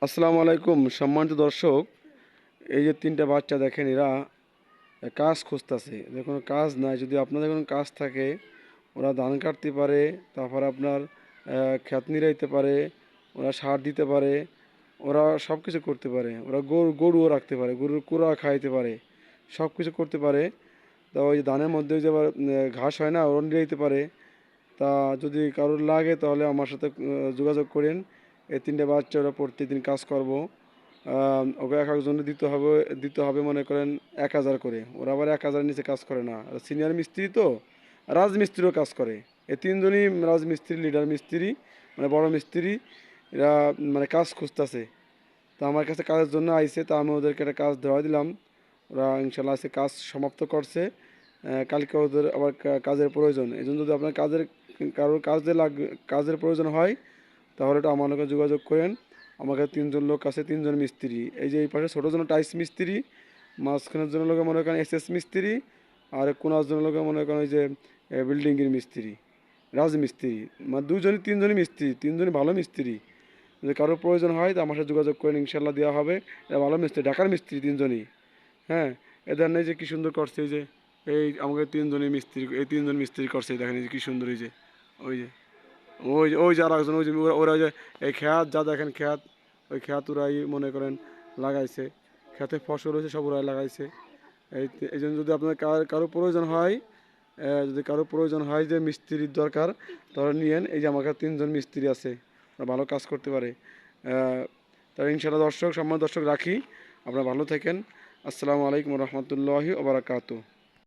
আসসালামু আলাইকুম সম্মানিত দর্শক। এই যে তিনটা বাচ্চা দেখেন, এরা কাজ খুঁজতেছে। দেখুন, কাজ নাই। যদি আপনাদের কোনো কাজ থাকে, ওরা ধান কাটতে পারে, তারপর আপনার ক্ষেত নিড়াইতে পারে, ওরা সার দিতে পারে, ওরা সব কিছু করতে পারে। ওরা গরুও রাখতে পারে, গরুর কুড়া খাইতে পারে, সব কিছু করতে পারে। তা ওই ধানের মধ্যে যে আবার ঘাস হয় না, ওরা নিড়াইতে পারে। তা যদি কারোর লাগে তাহলে আমার সাথে যোগাযোগ করেন। এই তিনটে বাচ্চা ওরা প্রতিদিন কাজ করব। ওকে এক একজনে দিতে হবে মনে করেন 1,000 করে। ওরা আবার 1,000 নিচে কাজ করে না, সিনিয়র মিস্ত্রি তো। রাজমিস্ত্রিও কাজ করে। এই তিনজনই রাজমিস্ত্রি, লিডার মিস্ত্রি, মানে বড় মিস্ত্রি। এরা মানে কাজ খুঁজতেছে। তো আমার কাছে কাজের জন্য আইছে, তা আমি ওদেরকে একটা কাজ দেওয়া দিলাম। ওরা ইনশাল্লাহ আজকে কাজ সমাপ্ত করছে। কালকে ওদের আবার কাজের প্রয়োজন। এই জন্য যদি আপনার কারোর কাজের প্রয়োজন হয়, তাহলে এটা আমার লোকের যোগাযোগ করেন। আমাকে তিনজন লোক আছে, তিনজন মিস্ত্রি। এই যে এই পাশে ছোটোর জন্য টাইস মিস্ত্রি, মাঝখানের জন্য লোকে মনে করেন এসএস মিস্ত্রি, আর কোনার জন্য লোকে মনে করেন ওই যে বিল্ডিংয়ের মিস্ত্রি, রাজমিস্ত্রি। মানে দুজনই তিনজনই মিস্ত্রি, তিনজনই ভালো মিস্ত্রি। যদি কারোর প্রয়োজন হয় তো আমার সাথে যোগাযোগ করেন, ইনশাল্লাহ দেওয়া হবে। এরা ভালো মিস্ত্রি, ঢাকার মিস্ত্রি তিনজনই। হ্যাঁ, এদের নেই যে কী সুন্দর করছে। এই আমাকে তিনজনই মিস্ত্রি, এই তিনজন মিস্ত্রি করছে, দেখেন এই যে কী সুন্দর। এই যে ওই যে ওই যে আর একজন, ওই যে ওরা যে এই খেত যা দেখেন, খেত ওই খেত ওরাই মনে করেন লাগাইছে। খেতে ফসল হয়েছে, সব ওরাই লাগাইছে। এই এই জন্য যদি আপনার কারো প্রয়োজন হয়, যদি কারো প্রয়োজন হয় যে মিস্ত্রির দরকার, তাহলে নিয়েন। এই যে আমার কাছে তিনজন মিস্ত্রি আছে, ওরা ভালো কাজ করতে পারে। তাহলে ইনশাআল্লাহ দর্শক, সম্মান দর্শক রাখি। আপনারা ভালো থাকেন। আসসালামু আলাইকুম রহমতুল্লাহি ওয়া বারাকাতুহু।